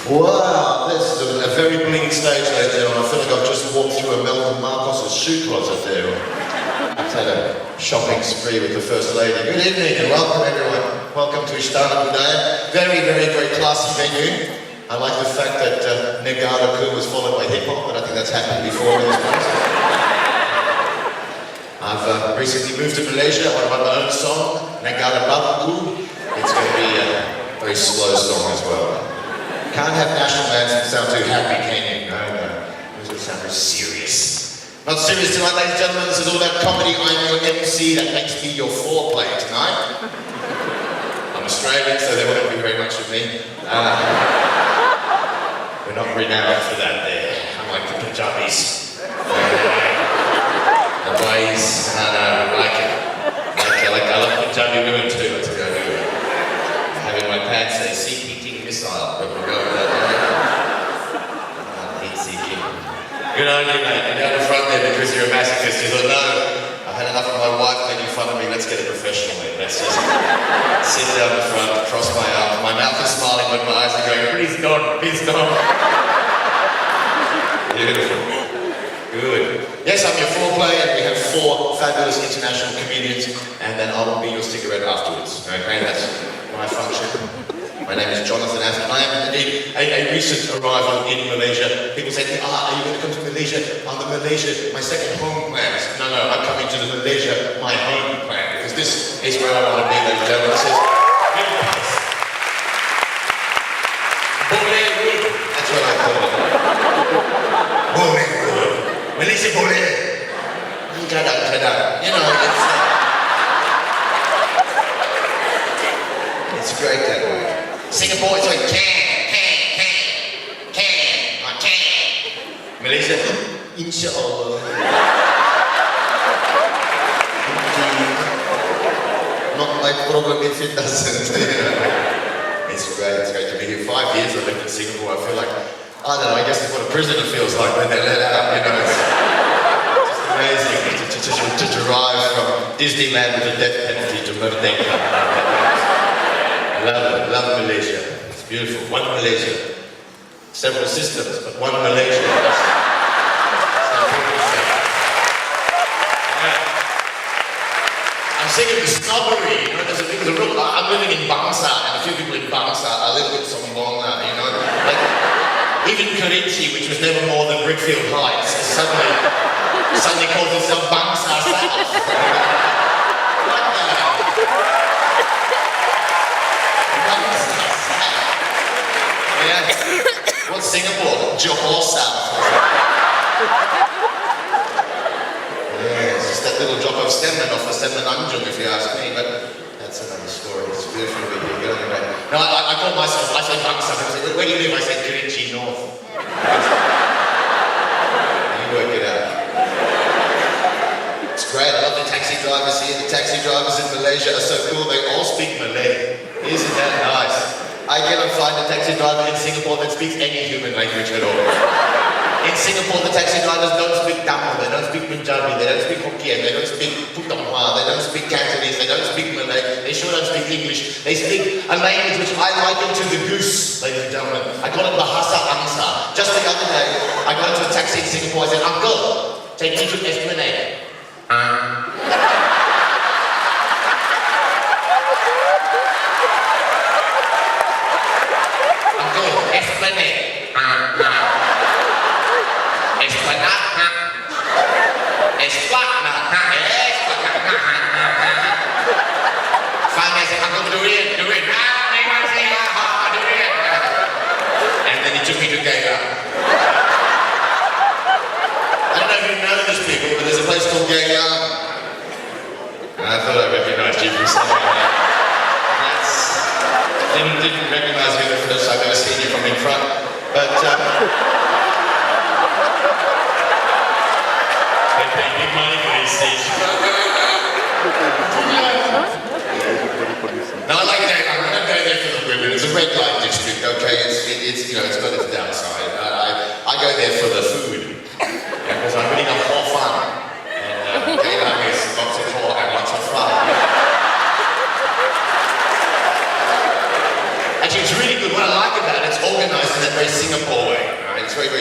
Wow, this is a very blingy stage, ladies and gentlemen. I feel like I've just walked through a Melbourne Marcos's shoe closet there. I've had a shopping spree with the First Lady. Good evening and welcome everyone. Welcome to Budiey. Very, very, very classy venue. I like the fact that Negara Ku was followed by hip-hop, but I think that's happened before in this place. I've recently moved to Malaysia. I wrote my own song, Negara Babu. It's going to be a very slow song as well. Can't have national anthems sound too happy, can you? No, no. Those would sound very serious. Not serious tonight, ladies and gentlemen. This is all about comedy. I'm your MC. That makes me your foreplay tonight. I'm Australian, so there won't be very much of me. We're not renowned for that there. Unlike the Punjabis. The ways. No, I like it. I love Punjabi women too. That's what I do. Having my pants say CPT missile. But we'll go with that. Heat seeking. Good on you, mate. You're down the front there because you're a masochist. You thought, no, I've had enough of my wife making fun of me. Let's get it professional, mate. Let's just sit down the front, cross my arms. My mouth is smiling, but my eyes are going, please don't, please don't. Beautiful. Good. Yes, I'm your foreplay, and we have 4 fabulous international comedians, and then I will be your cigarette afterwards. Okay, that's my function. My name is Jonathan Atherton. I am indeed a recent arrival in Malaysia. People say to me, are you going to come to Malaysia? On the Malaysia, my second home planet. No, I'm coming to the Malaysia, my home planet, because this is where I want to be, ladies and gentlemen. This is Budiey. That's what I call it. Budiey. Malaysia Budiey. You know, it's great that way. Singapore, it's like can. Malaysia, inshallah. Not my problem if it doesn't. It's great to be here. 5 years I lived in Singapore. I feel like, I don't know, I guess it's what a prisoner feels like when they're let out, you know. It's just amazing to drive from Disneyland with a death penalty to Merdeka. I love Malaysia. It's beautiful. One Malaysia. Several systems, but one Malaysia. I'm sick of the snobbery. You know, there's a real. I'm living in Bangsa, and a few people in Bangsa are a little bit sombonga, you know. Like, even Kerinci, which was never more than Brickfield Heights, suddenly calls itself Bangsa South. What the? Yeah. What's Singapore? Johor South. Yeah, it's just that little drop of Stenman off the Semenanjung, if you ask me, but that's another story. It's beautiful to be here. Anyway. No, I call myself, I say Bangsa. I say, where do you live? I say Kerinci North. You work it out. It's great. I love the taxi drivers here. The taxi drivers in Malaysia are so cool. They all speak Malay. Isn't that nice? I cannot find a taxi driver in Singapore that speaks any human language at all. In Singapore, the taxi drivers don't speak Tamil, they don't speak Punjabi, they don't speak Hokkien, they don't speak Putonghua, they don't speak Cantonese, they don't speak Malay, they sure don't speak English. They speak a language which I liken to the goose, ladies and gentlemen. I call it Bahasa Angsa. Just the other day, I got into a taxi in Singapore. I said, "Uncle, take me to Esplanade." Esplanade. Finally, I said, Uncle, Dunia. And then he took me to Gaya. I don't know if you know these people, but there's a place called Gaya. I thought I recognized you from somewhere. Didn't recognize me the first time. I've never seen you from in front. But, they pay big money for these seats. No, I like that. I'm going to go there for the women. It's a red light district, okay? It's you know, it's got its downside. I go there for the food. Because I'm really not for fun. And Geylang is lots of hot and lots of fun. Actually, it's really good. What I like about it, it's organized in that very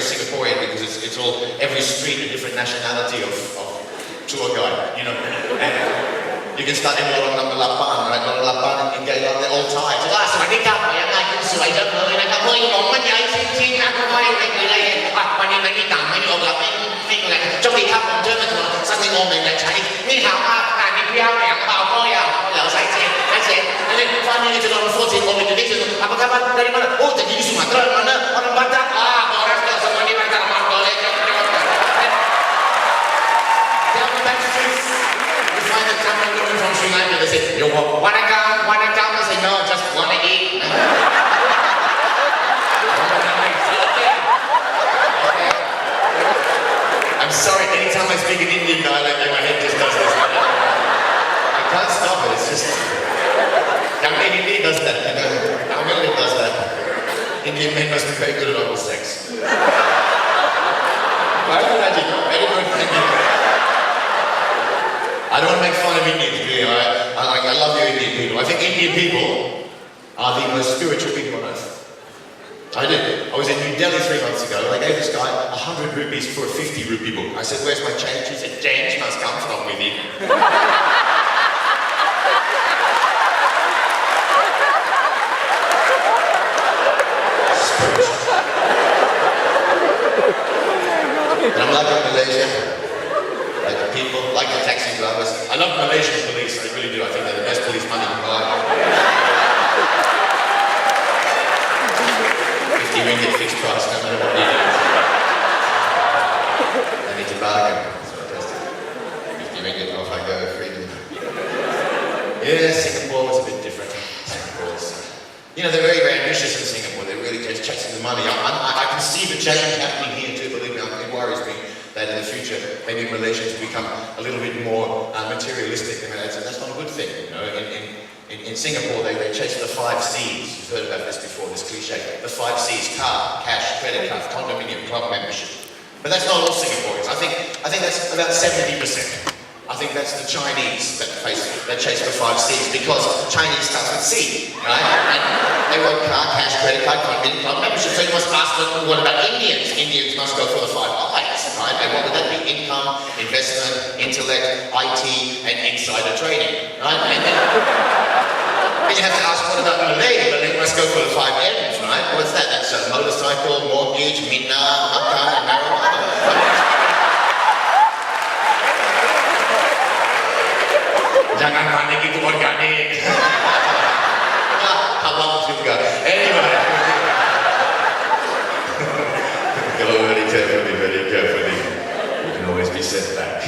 Singaporean because it's all, every street a different nationality of tour guide, you know. And you can start in Lawak number 8, right? Lawak 8 in Geylang, they're all Thai. So, สวัสดีครับยังไงคุณสวยจังเลยนะครับเฮ้ยผมมันใหญ่จริงๆนะคุณไม่เคยเลยวันนี้ไม่ต่างไม่ออกแล้วไม่อะไรโชคดีครับผมเจอมาถึงสักทีงงเลยใช้นี่ถามว่าการมีเพี้ยวแหลมเปล่าก็ยาวใส่เจนอันนี้ฟันนี่จะโดนโฟร์10 Indonesia apa kabar dari mana oh jadi di Sumatera mana orang Batak orang semua di Batak Margo find a Tamil woman from Sri Lanka, they say, yo, wanna come? I say, no, just wanna eat. Okay. I'm sorry, anytime I speak an Indian dialect, my head just does this. I can't stop it, it's just... Hindi does that, you know. Tamil does that. Indian men must be very good at oral sex. Very good, thank you. I don't want to make fun of Indians, do you? I love you Indian people. I think Indian people are the most spiritual people on earth. I did. I was in New Delhi 3 months ago. I gave this guy 100 rupees for a 50 rupee book. I said, where's my change? He said, change must come from within. Spiritual. And I'm like in Malaysia. Like the people, like the taxi drivers. I love Malaysian police, I really do. I think they're the best police money can buy. 50 ringgit fixed price, no matter what you do. I need to bargain. That's fantastic. 50 ringgit off I go, freedom. Yeah, Singapore was a bit different. You know, they're very, very ambitious in Singapore. They're really just chasing the money. I can see the change happening here too, believe me. It worries me that in the future, maybe Malaysians become a little bit more materialistic, and that's not a good thing. You know, in Singapore, they chase the 5 C's. You've heard about this before, this cliche. The 5 C's: car, cash, credit card, condominium, club membership. But that's not all Singaporeans. I think that's about 70%. I think that's the Chinese that chase the 5 C's, because Chinese starts with C, right? And they want car, cash, credit card, condominium, club membership. So you must ask them, what about Indians? Indians must go for the 5 I's, right? And what would that be? Income, investment, intellect, IT, and insider trading, right? And then you have to ask, what about Malay? Malay must go for the 5 M's, right? What's that? That's a motorcycle, mortgage, minna, makan, and marijuana. Jangan panik, itu organik. Halal juga. Anyway. Go very carefully. You can always be sent back.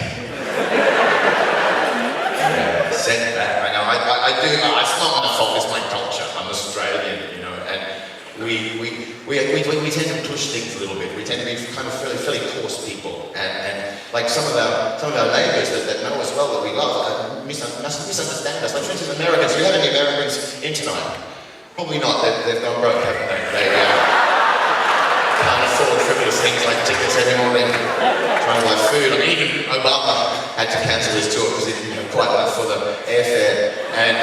Yeah, sent back. I know. I do. It's not my fault. It's my culture. I'm Australian, you know, and we tend to push things a little bit. We tend to be kind of fairly coarse people, and like some of our neighbours that know us well, that we love, misunderstand us. Like for instance, Americans. Do you have any Americans in tonight? Probably not. They've gone broke, haven't they? They can't afford frivolous things like tickets anymore. They're trying to buy food. I mean, even Obama had to cancel his tour because he didn't have quite enough for the airfare. And